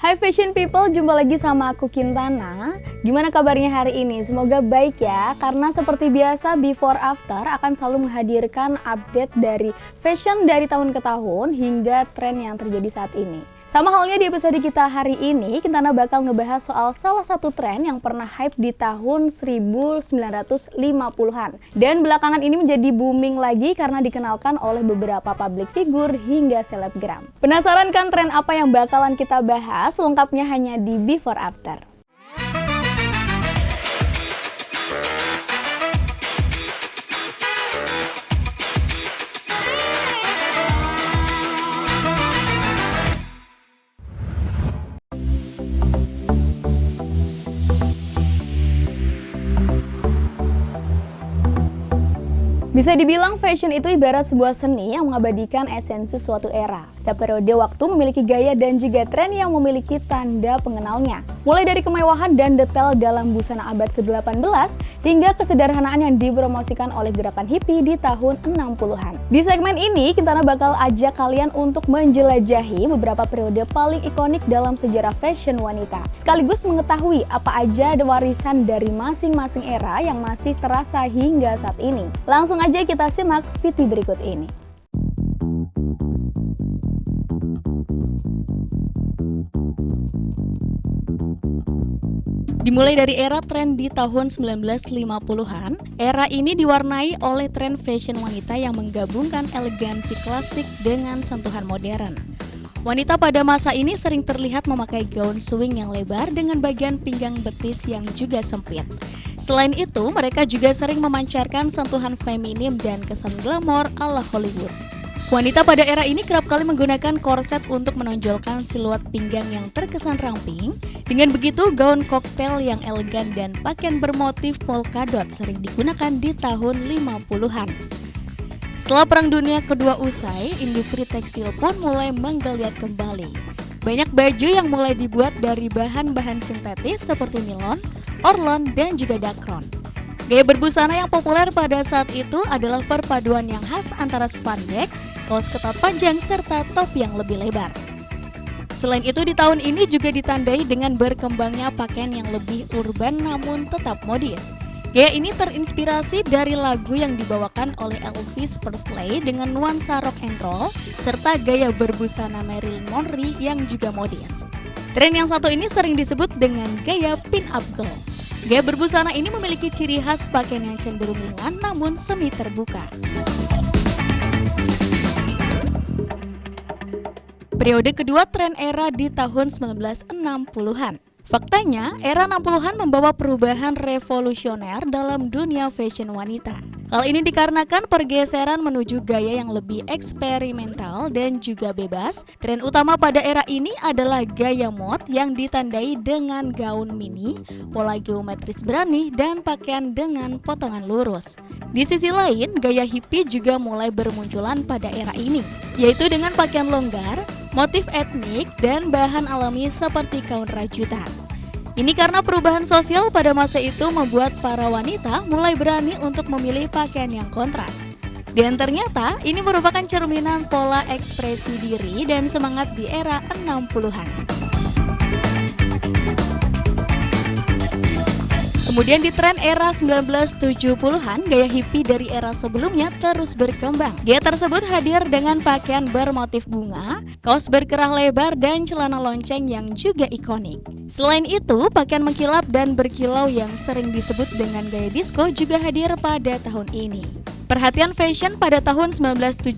Hai fashion people, jumpa lagi sama aku Kintana. Gimana kabarnya hari ini? Semoga baik ya, karena seperti biasa Before After akan selalu menghadirkan update dari fashion dari tahun ke tahun hingga tren yang terjadi saat ini. Sama halnya di episode kita hari ini, Kintana bakal ngebahas soal salah satu tren yang pernah hype di tahun 1950-an. Dan belakangan ini menjadi booming lagi karena dikenalkan oleh beberapa public figure hingga selebgram. Penasaran kan tren apa yang bakalan kita bahas? Lengkapnya hanya di Before After. Bisa dibilang fashion itu ibarat sebuah seni yang mengabadikan esensi suatu era. Setiap periode waktu memiliki gaya dan juga tren yang memiliki tanda pengenalnya. Mulai dari kemewahan dan detail dalam busana abad ke-18 hingga kesederhanaan yang dipromosikan oleh gerakan hippie di tahun 60-an. Di segmen ini, Kintana bakal ajak kalian untuk menjelajahi beberapa periode paling ikonik dalam sejarah fashion wanita. Sekaligus mengetahui apa aja warisan dari masing-masing era yang masih terasa hingga saat ini. Langsung aja kita simak video berikut ini. Dimulai dari era tren di tahun 1950-an, era ini diwarnai oleh tren fashion wanita yang menggabungkan elegansi klasik dengan sentuhan modern. Wanita pada masa ini sering terlihat memakai gaun swing yang lebar dengan bagian pinggang betis yang juga sempit. Selain itu, mereka juga sering memancarkan sentuhan feminim dan kesan glamor ala Hollywood. Wanita pada era ini kerap kali menggunakan korset untuk menonjolkan siluet pinggang yang terkesan ramping. Dengan begitu, gaun koktail yang elegan dan pakaian bermotif polkadot sering digunakan di tahun 50-an. Setelah Perang Dunia Kedua usai, industri tekstil pun mulai menggeliat kembali. Banyak baju yang mulai dibuat dari bahan-bahan sintetis seperti nilon, orlon, dan juga dakron. Gaya berbusana yang populer pada saat itu adalah perpaduan yang khas antara spandex, kaos ketat panjang, serta top yang lebih lebar. Selain itu, di tahun ini juga ditandai dengan berkembangnya pakaian yang lebih urban namun tetap modis. Gaya ini terinspirasi dari lagu yang dibawakan oleh Elvis Presley dengan nuansa rock and roll, serta gaya berbusana Marilyn Monroe yang juga modis. Tren yang satu ini sering disebut dengan gaya pin-up girl. Gaya berbusana ini memiliki ciri khas pakaian yang cenderung ringan namun semi terbuka. Periode kedua tren era di tahun 1960-an. Faktanya, era 60-an membawa perubahan revolusioner dalam dunia fashion wanita. Hal ini dikarenakan pergeseran menuju gaya yang lebih eksperimental dan juga bebas. Tren utama pada era ini adalah gaya mod yang ditandai dengan gaun mini, pola geometris berani, dan pakaian dengan potongan lurus. Di sisi lain, gaya hippie juga mulai bermunculan pada era ini, yaitu dengan pakaian longgar, motif etnik, dan bahan alami seperti kaun rajutan. Ini karena perubahan sosial pada masa itu membuat para wanita mulai berani untuk memilih pakaian yang kontras. Dan ternyata ini merupakan cerminan pola ekspresi diri dan semangat di era 60-an. Kemudian di tren era 1970-an, gaya hippie dari era sebelumnya terus berkembang. Gaya tersebut hadir dengan pakaian bermotif bunga, kaos berkerah lebar, dan celana lonceng yang juga ikonik. Selain itu, pakaian mengkilap dan berkilau yang sering disebut dengan gaya disco juga hadir pada tahun ini. Perhatian fashion pada tahun 1970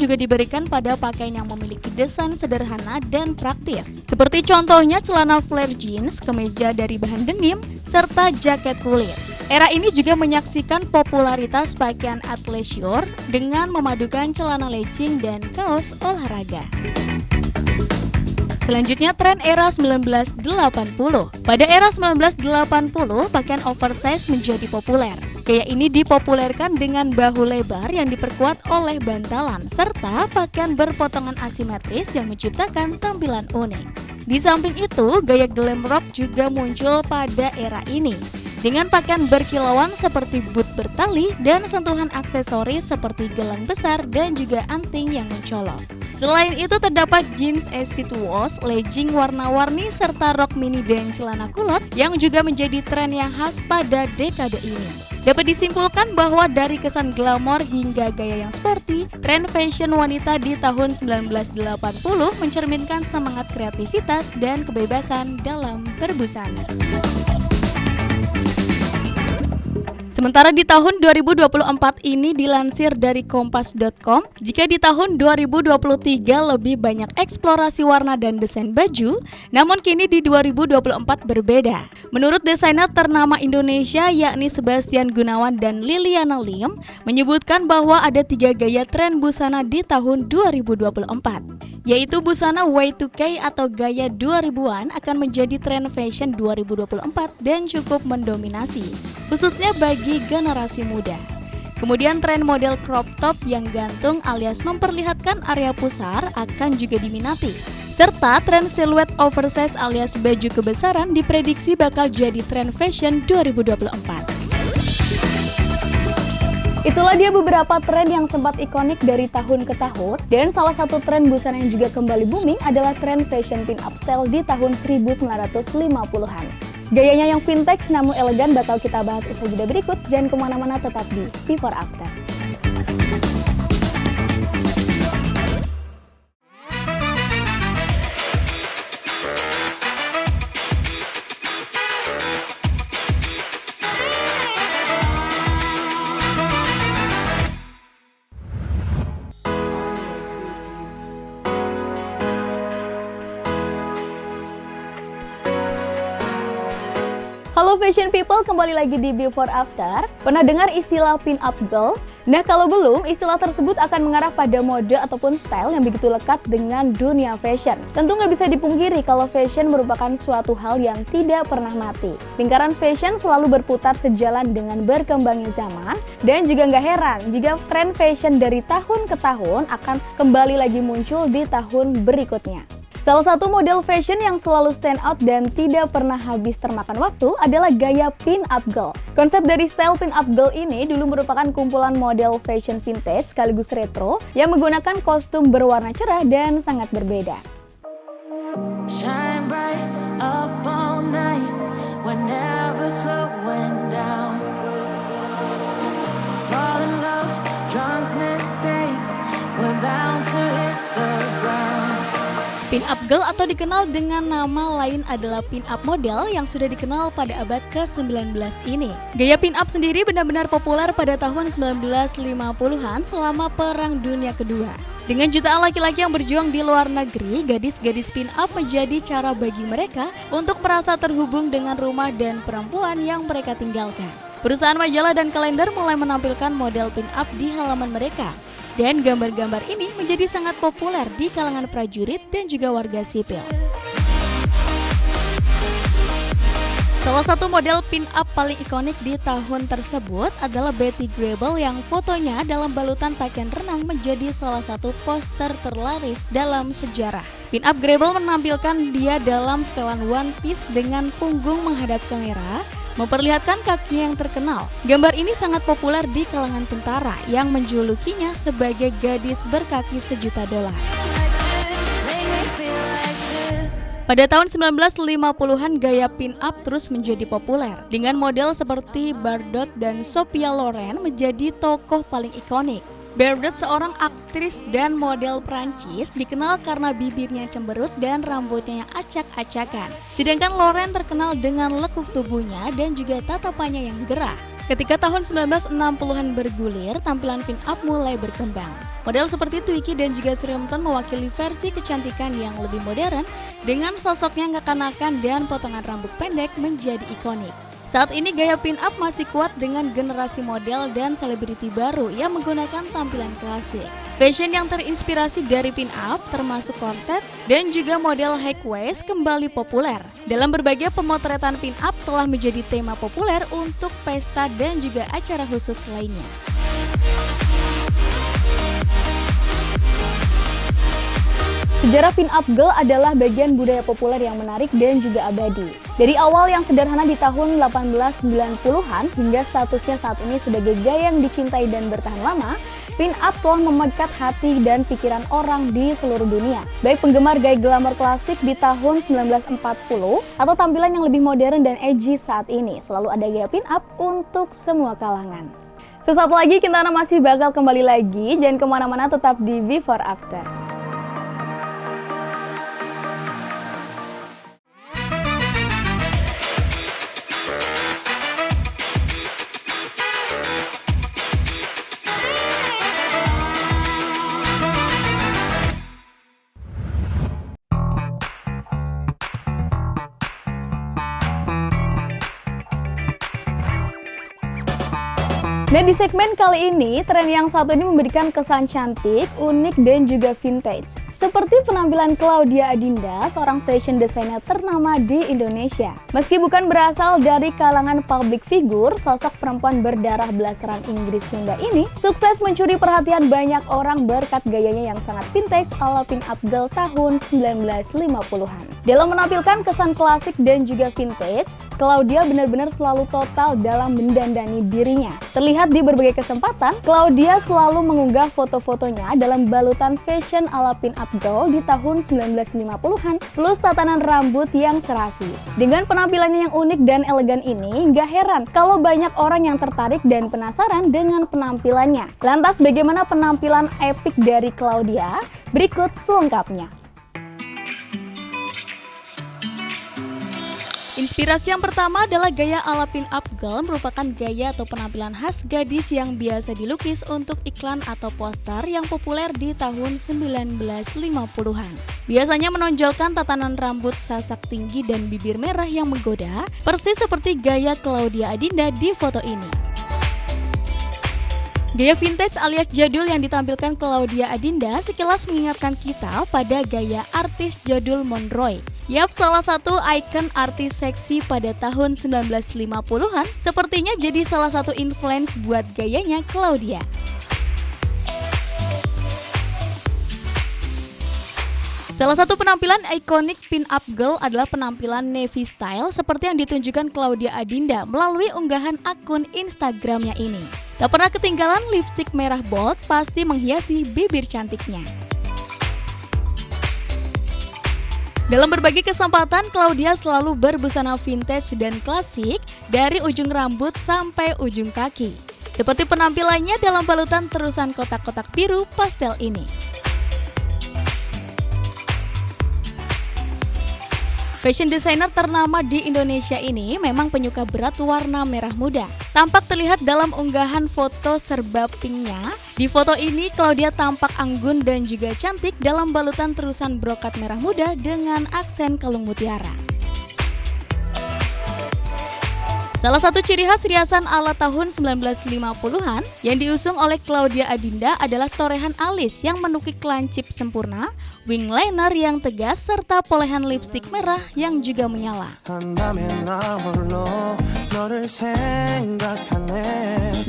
juga diberikan pada pakaian yang memiliki desain sederhana dan praktis. Seperti contohnya celana flare jeans, kemeja dari bahan denim, serta jaket kulit. Era ini juga menyaksikan popularitas pakaian athleisure dengan memadukan celana legging dan kaos olahraga. Selanjutnya tren era 1980. Pada era 1980, pakaian oversize menjadi populer. Gaya ini dipopulerkan dengan bahu lebar yang diperkuat oleh bantalan, serta pakaian berpotongan asimetris yang menciptakan tampilan unik. Di samping itu, gaya glam rock juga muncul pada era ini, dengan pakaian berkilauan seperti boot bertali dan sentuhan aksesoris seperti gelang besar dan juga anting yang mencolok. Selain itu terdapat jeans acid wash, legging warna-warni, serta rok mini dan celana kulot yang juga menjadi tren yang khas pada dekade ini. Dapat disimpulkan bahwa dari kesan glamor hingga gaya yang sporty, tren fashion wanita di tahun 1980 mencerminkan semangat kreativitas dan kebebasan dalam berbusana. Sementara di tahun 2024 ini dilansir dari kompas.com, jika di tahun 2023 lebih banyak eksplorasi warna dan desain baju, namun kini di 2024 berbeda. Menurut desainer ternama Indonesia yakni Sebastian Gunawan dan Liliana Lim, menyebutkan bahwa ada 3 gaya tren busana di tahun 2024. Yaitu busana Y2K atau gaya 2000-an akan menjadi tren fashion 2024 dan cukup mendominasi, khususnya bagi generasi muda. Kemudian tren model crop top yang gantung alias memperlihatkan area pusar akan juga diminati. Serta tren siluet oversize alias baju kebesaran diprediksi bakal jadi tren fashion 2024. Itulah dia beberapa tren yang sempat ikonik dari tahun ke tahun, dan salah satu tren busana yang juga kembali booming adalah tren fashion pin-up style di tahun 1950-an. Gayanya yang vintage namun elegan bakal kita bahas usai jeda berikut, jangan kemana-mana, tetap di Before After. Halo fashion people, kembali lagi di Before After. Pernah dengar istilah pin up girl? Nah kalau belum, istilah tersebut akan mengarah pada mode ataupun style yang begitu lekat dengan dunia fashion. Tentu nggak bisa dipungkiri kalau fashion merupakan suatu hal yang tidak pernah mati. Lingkaran fashion selalu berputar sejalan dengan berkembangnya zaman, dan juga nggak heran jika tren fashion dari tahun ke tahun akan kembali lagi muncul di tahun berikutnya. Salah satu model fashion yang selalu stand out dan tidak pernah habis termakan waktu adalah gaya pin-up girl. Konsep dari style pin-up girl ini dulu merupakan kumpulan model fashion vintage sekaligus retro yang menggunakan kostum berwarna cerah dan sangat berbeda. Shine bright up all night, whenever slowing down. Fall in love, drunk mistakes, we're bound to hit the ground. Pin-up girl atau dikenal dengan nama lain adalah pin-up model yang sudah dikenal pada abad ke-19 ini. Gaya pin-up sendiri benar-benar populer pada tahun 1950-an selama Perang Dunia Kedua. Dengan jutaan laki-laki yang berjuang di luar negeri, gadis-gadis pin-up menjadi cara bagi mereka untuk merasa terhubung dengan rumah dan perempuan yang mereka tinggalkan. Perusahaan majalah dan kalender mulai menampilkan model pin-up di halaman mereka. Dan gambar-gambar ini menjadi sangat populer di kalangan prajurit dan juga warga sipil. Salah satu model pin-up paling ikonik di tahun tersebut adalah Betty Grable yang fotonya dalam balutan pakaian renang menjadi salah satu poster terlaris dalam sejarah. Pin-up Grable menampilkan dia dalam setelan one piece dengan punggung menghadap kamera, memperlihatkan kaki yang terkenal. Gambar ini sangat populer di kalangan tentara yang menjulukinya sebagai gadis berkaki $1.000.000. Pada tahun 1950-an, gaya pin-up terus menjadi populer. Dengan model seperti Bardot dan Sophia Loren menjadi tokoh paling ikonik. Bardot seorang aktris dan model Prancis dikenal karena bibirnya cemberut dan rambutnya yang acak-acakan. Sedangkan Loren terkenal dengan lekuk tubuhnya dan juga tatapannya yang gerah. Ketika tahun 1960-an bergulir, tampilan pin-up mulai berkembang. Model seperti Twiggy dan juga Srimpton mewakili versi kecantikan yang lebih modern dengan sosoknya kekanakan dan potongan rambut pendek menjadi ikonik. Saat ini gaya pin-up masih kuat dengan generasi model dan selebriti baru yang menggunakan tampilan klasik. Fashion yang terinspirasi dari pin-up termasuk korset dan juga model high waist kembali populer. Dalam berbagai pemotretan pin-up telah menjadi tema populer untuk pesta dan juga acara khusus lainnya. Sejarah pin-up girl adalah bagian budaya populer yang menarik dan juga abadi. Dari awal yang sederhana di tahun 1890-an hingga statusnya saat ini sebagai gaya yang dicintai dan bertahan lama, pin up telah memikat hati dan pikiran orang di seluruh dunia. Baik penggemar gaya glamor klasik di tahun 1940 atau tampilan yang lebih modern dan edgy saat ini, selalu ada gaya pin up untuk semua kalangan. Sesaat lagi Kintana masih bakal kembali lagi, jangan kemana-mana, tetap di Before After. Nah, di segmen kali ini, tren yang satu ini memberikan kesan cantik, unik, dan juga vintage. Seperti penampilan Claudia Adinda, seorang fashion designer ternama di Indonesia. Meski bukan berasal dari kalangan public figure, sosok perempuan berdarah blasteran Inggris Sunda ini sukses mencuri perhatian banyak orang berkat gayanya yang sangat vintage ala pin-up girl tahun 1950-an. Dalam menampilkan kesan klasik dan juga vintage, Claudia benar-benar selalu total dalam mendandani dirinya. Terlihat di berbagai kesempatan, Claudia selalu mengunggah foto-fotonya dalam balutan fashion ala pin-up girl di tahun 1950-an plus tatanan rambut yang serasi. Dengan penampilannya yang unik dan elegan ini, nggak heran kalau banyak orang yang tertarik dan penasaran dengan penampilannya. Lantas bagaimana penampilan epik dari Claudia? Berikut selengkapnya. Inspirasi yang pertama adalah gaya ala pin-up girl, merupakan gaya atau penampilan khas gadis yang biasa dilukis untuk iklan atau poster yang populer di tahun 1950-an. Biasanya menonjolkan tatanan rambut sasak tinggi dan bibir merah yang menggoda, persis seperti gaya Claudia Adinda di foto ini. Gaya vintage alias jadul yang ditampilkan Claudia Adinda sekilas mengingatkan kita pada gaya artis jadul Monroe. Yap, salah satu ikon artis seksi pada tahun 1950-an sepertinya jadi salah satu influence buat gayanya Claudia. Salah satu penampilan ikonik pin-up girl adalah penampilan navy style seperti yang ditunjukkan Claudia Adinda melalui unggahan akun Instagramnya ini. Tak pernah ketinggalan lipstik merah bold pasti menghiasi bibir cantiknya. Dalam berbagai kesempatan, Claudia selalu berbusana vintage dan klasik dari ujung rambut sampai ujung kaki. Seperti penampilannya dalam balutan terusan kotak-kotak biru pastel ini. Fashion designer ternama di Indonesia ini memang penyuka berat warna merah muda. Tampak terlihat dalam unggahan foto serba pinknya. Di foto ini, Claudia tampak anggun dan juga cantik dalam balutan terusan brokat merah muda dengan aksen kalung mutiara. Salah satu ciri khas riasan ala tahun 1950-an yang diusung oleh Claudia Adinda adalah torehan alis yang menukik lancip sempurna, wing liner yang tegas, serta polehan lipstik merah yang juga menyala.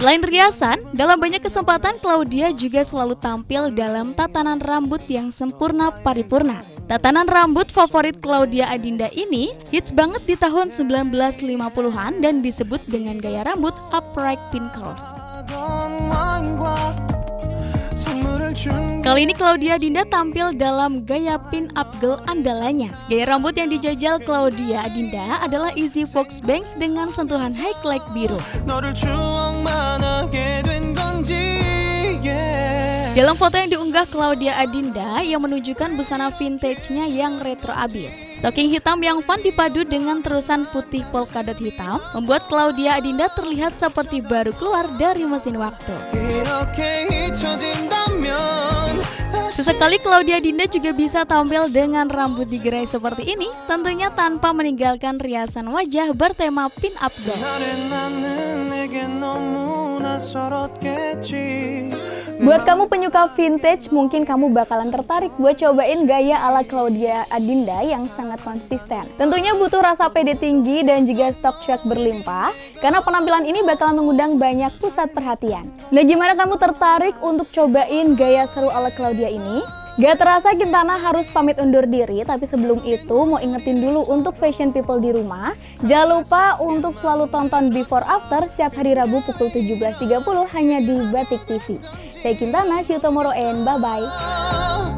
Selain riasan, dalam banyak kesempatan Claudia juga selalu tampil dalam tatanan rambut yang sempurna paripurna. Tatanan rambut favorit Claudia Adinda ini hits banget di tahun 1950-an dan disebut dengan gaya rambut upright pin curls. Kali ini Claudia Adinda tampil dalam gaya pin-up girl andalannya. Gaya rambut yang dijajal Claudia Adinda adalah easy fox bangs dengan sentuhan highlight biru. Dalam foto yang diunggah Claudia Adinda yang menunjukkan busana vintage-nya yang retro abis. Stocking hitam yang fun dipadu dengan terusan putih polkadot hitam membuat Claudia Adinda terlihat seperti baru keluar dari mesin waktu. Sesekali Claudia Adinda juga bisa tampil dengan rambut digerai seperti ini, tentunya tanpa meninggalkan riasan wajah bertema pin-up girl. Buat kamu penyuka vintage, mungkin kamu bakalan tertarik buat cobain gaya ala Claudia Adinda yang sangat konsisten. Tentunya butuh rasa pede tinggi dan juga stok cuek berlimpah, karena penampilan ini bakalan mengundang banyak pusat perhatian. Nah, gimana kamu tertarik untuk cobain gaya seru ala Claudia ini? Gak terasa Kintana harus pamit undur diri, tapi sebelum itu mau ingetin dulu untuk fashion people di rumah, jangan lupa untuk selalu tonton Before After setiap hari Rabu pukul 17.30 hanya di Batik TV. Saya Kintana, see you tomorrow and bye-bye.